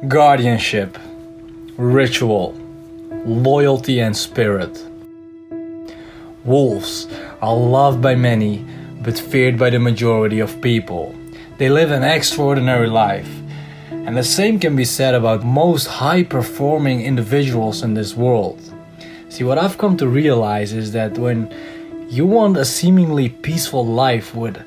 Guardianship, ritual, loyalty and spirit. Wolves are loved by many, but feared by the majority of people. They live an extraordinary life. And the same can be said about most high-performing individuals in this world. See, what I've come to realize is that when you want a seemingly peaceful life with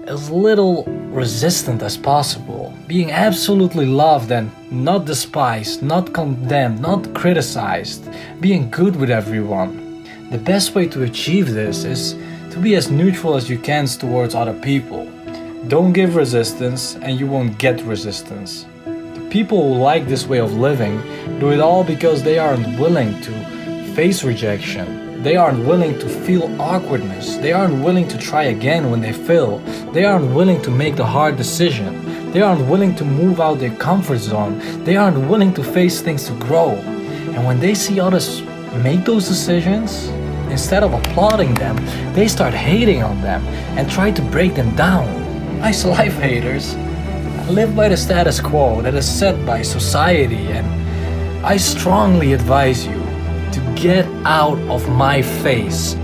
as little resistance as possible, being absolutely loved and not despised, not condemned, not criticized, being good with everyone, the best way to achieve this is to be as neutral as you can towards other people. Don't give resistance and you won't get resistance. The people who like this way of living do it all because they aren't willing to face rejection. They aren't willing to feel awkwardness. They aren't willing to try again when they fail. They aren't willing to make the hard decision. They aren't willing to move out their comfort zone. They aren't willing to face things to grow. And when they see others make those decisions, instead of applauding them, they start hating on them and try to break them down. Nice life, haters. I live by the status quo that is set by society, and I strongly advise you to get out of my face.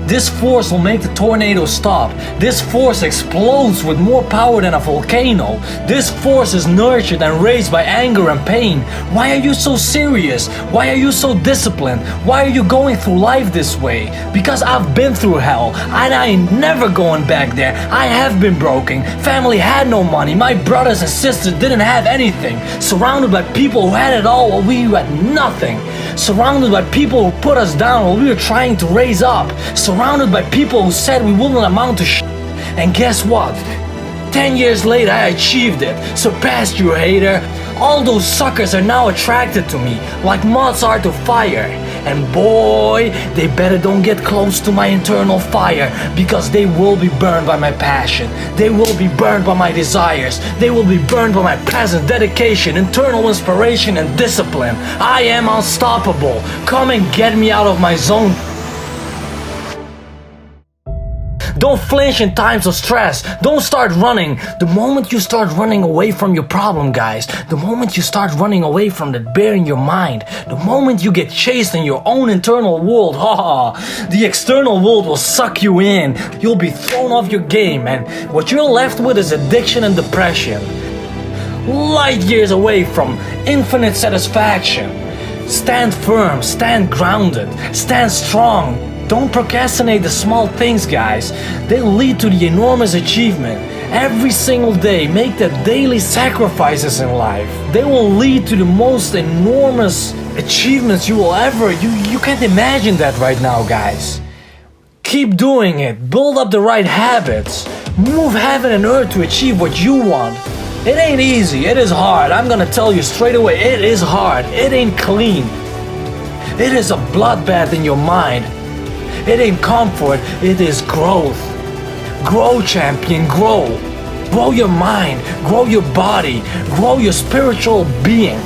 This force will make the tornado stop. This force explodes with more power than a volcano. This force is nurtured and raised by anger and pain. Why are you so serious? Why are you so disciplined? Why are you going through life this way? Because I've been through hell and I ain't never going back there. I have been broken. Family had no money. My brothers and sisters didn't have anything. Surrounded by people who had it all while we had nothing. Surrounded by people who put us down while we were trying to raise up. Surrounded by people who said we wouldn't amount to shit. And guess what? 10 years later I achieved it. Surpassed you, hater. All those suckers are now attracted to me, like moths are to fire. And boy, they better don't get close to my internal fire, because they will be burned by my passion. They will be burned by my desires. They will be burned by my present dedication, internal inspiration and discipline. I am unstoppable. Come and get me out of my zone. Don't flinch in times of stress. Don't start running. The moment you start running away from your problem, guys, the moment you start running away from that bear in your mind, the moment you get chased in your own internal world, the external world will suck you in. You'll be thrown off your game, and what you're left with is addiction and depression. Light years away from infinite satisfaction. Stand firm, stand grounded, stand strong. Don't procrastinate the small things, guys. They lead to the enormous achievement. Every single day, make the daily sacrifices in life. They will lead to the most enormous achievements you will ever. You can't imagine that right now, guys. Keep doing it. Build up the right habits. Move heaven and earth to achieve what you want. It ain't easy. It is hard. I'm gonna tell you straight away. It is hard. It ain't clean. It is a bloodbath in your mind. It ain't comfort, it is growth. Grow, champion, grow. Grow your mind, grow your body, grow your spiritual being.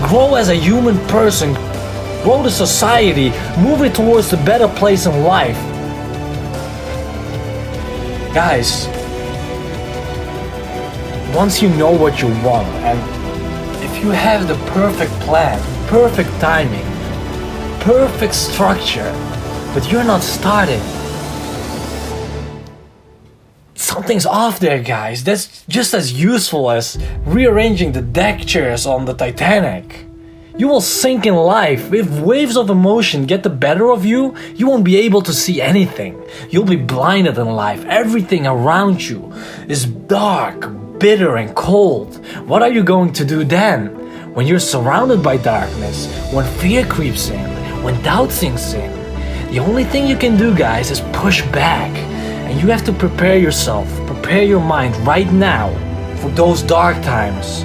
Grow as a human person, grow the society, moving towards a better place in life. Guys, once you know what you want, and if you have the perfect plan, perfect timing, perfect structure, but you're not starting, something's off there, guys. That's just as useful as rearranging the deck chairs on the Titanic. You will sink in life. If waves of emotion get the better of you, you won't be able to see anything. You'll be blinded in life. Everything around you is dark, bitter and cold. What are you going to do then? When you're surrounded by darkness, when fear creeps in, when doubt sinks in, the only thing you can do, guys, is push back. And you have to prepare yourself, prepare your mind right now for those dark times.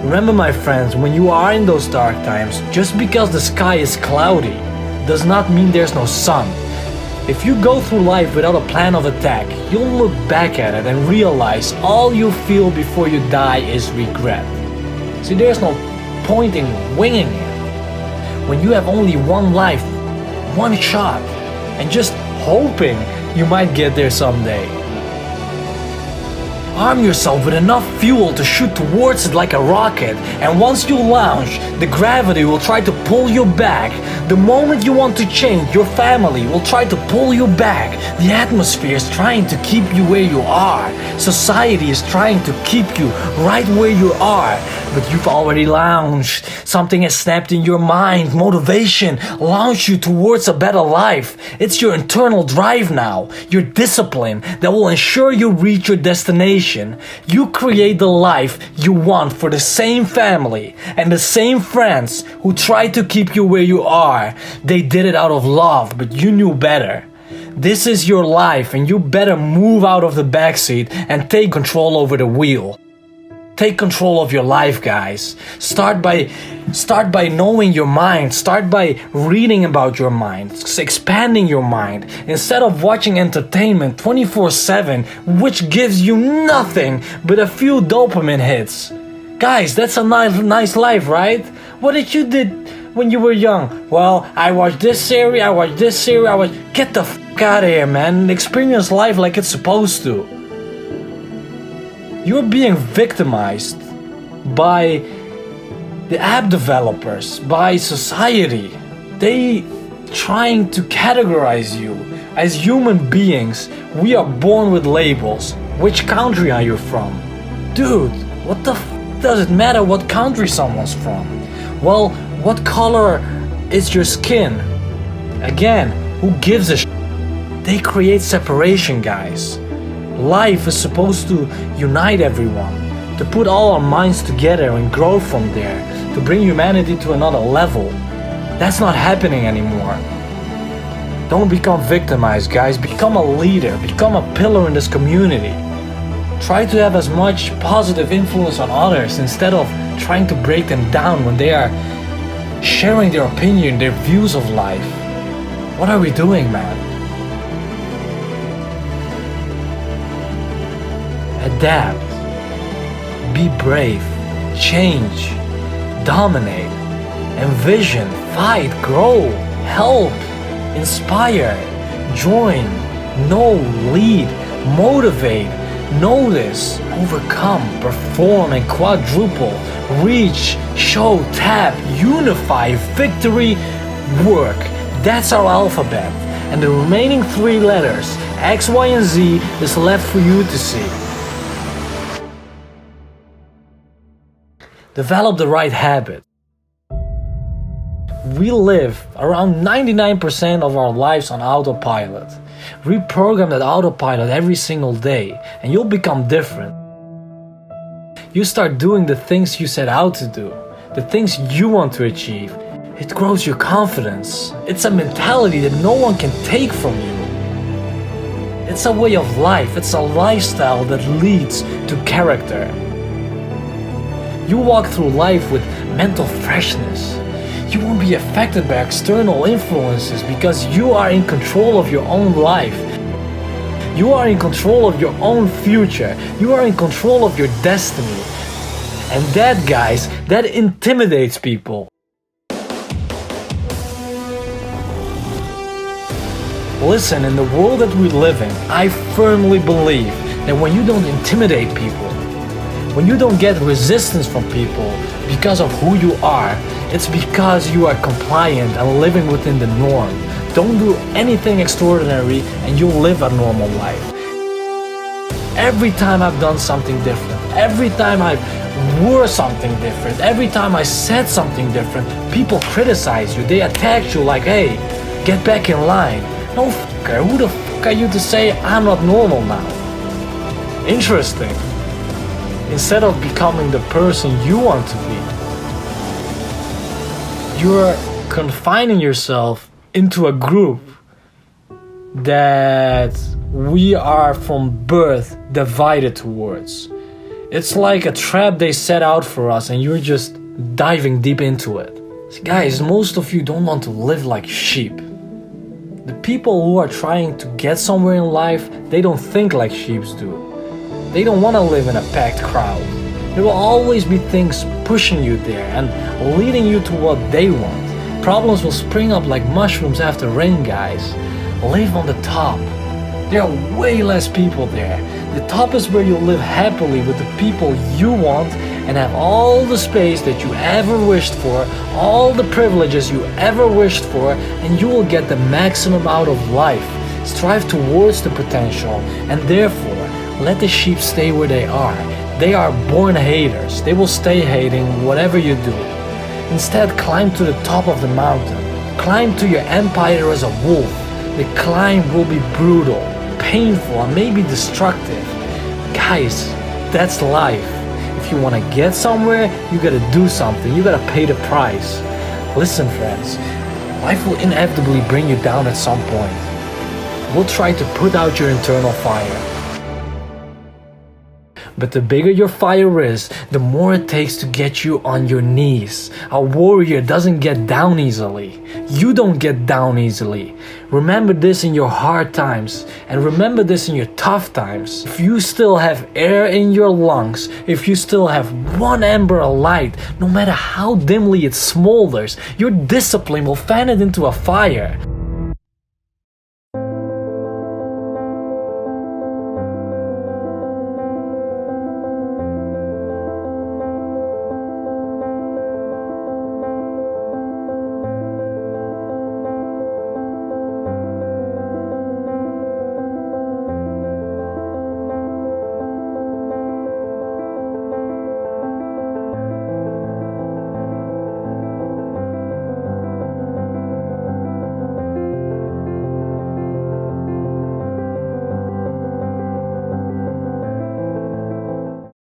Remember, my friends, when you are in those dark times, just because the sky is cloudy does not mean there's no sun. If you go through life without a plan of attack, you'll look back at it and realize all you feel before you die is regret. See, there's no point in winging it. When you have only one life, one shot, and just hoping you might get there someday. Arm yourself with enough fuel to shoot towards it like a rocket, and once you launch, the gravity will try to pull you back. The moment you want to change, your family will try to pull you back. The atmosphere is trying to keep you where you are. Society is trying to keep you right where you are. But you've already launched. Something has snapped in your mind. Motivation launched you towards a better life. It's your internal drive now, your discipline that will ensure you reach your destination. You create the life you want for the same family and the same friends who try to keep you where you are. They did it out of love, but you knew better. This is your life, and you better move out of the backseat and take control over the wheel. Take control of your life, guys. Start by knowing your mind. Start by reading about your mind, expanding your mind, instead of watching entertainment 24/7, which gives you nothing but a few dopamine hits. Guys, that's a nice life, right? What did you did when you were young? Well, I watched this series, Get the fuck out of here, man. Experience life like it's supposed to. You're being victimized by the app developers, by society. They trying to categorize you. As human beings, we are born with labels. Which country are you from? Dude, what the does it matter what country someone's from? Well, what color is your skin? Again, who gives a shit? They create separation, guys. Life is supposed to unite everyone, to put all our minds together and grow from there, to bring humanity to another level. That's not happening anymore. Don't become victimized, guys. Become a leader. Become a pillar in this community. Try to have as much positive influence on others instead of trying to break them down when they are sharing their opinion, their views of life. What are we doing, man? Adapt, be brave, change, dominate, envision, fight, grow, help, inspire, join, know, lead, motivate, notice, overcome, perform, and quadruple, reach, show, tap, unify, victory, work. That's our alphabet. And the remaining 3 letters, X, Y, and Z, is left for you to see. Develop the right habit. We live around 99% of our lives on autopilot. Reprogram that autopilot every single day and you'll become different. You start doing the things you set out to do, the things you want to achieve. It grows your confidence. It's a mentality that no one can take from you. It's a way of life. It's a lifestyle that leads to character. You walk through life with mental freshness. You won't be affected by external influences because you are in control of your own life. You are in control of your own future. You are in control of your destiny. And that, guys, that intimidates people. Listen, in the world that we live in, I firmly believe that when you don't intimidate people, when you don't get resistance from people because of who you are, it's because you are compliant and living within the norm. Don't do anything extraordinary and you'll live a normal life. Every time I've done something different, every time I wore something different, every time I said something different, people criticize you. They attack you like, hey, get back in line. No fucker, who the fuck are you to say I'm not normal now? Interesting. Instead of becoming the person you want to be, you're confining yourself into a group that we are from birth divided towards. It's like a trap they set out for us and you're just diving deep into it. Guys, most of you don't want to live like sheep. The people who are trying to get somewhere in life, they don't think like sheep do. They don't want to live in a packed crowd. There will always be things pushing you there and leading you to what they want. Problems will spring up like mushrooms after rain, guys. Live on the top. There are way less people there. The top is where you'll live happily with the people you want and have all the space that you ever wished for, all the privileges you ever wished for, and you will get the maximum out of life. Strive towards the potential, and therefore, let the sheep stay where they are. They are born haters. They will stay hating whatever you do. Instead, climb to the top of the mountain. Climb to your empire as a wolf. The climb will be brutal, painful, and maybe destructive. Guys, that's life. If you want to get somewhere, you gotta do something. You gotta pay the price. Listen, friends, life will inevitably bring you down at some point. We'll try to put out your internal fire. But the bigger your fire is, the more it takes to get you on your knees. A warrior doesn't get down easily. You don't get down easily. Remember this in your hard times, and remember this in your tough times. If you still have air in your lungs, if you still have one ember of light, no matter how dimly it smolders, your discipline will fan it into a fire.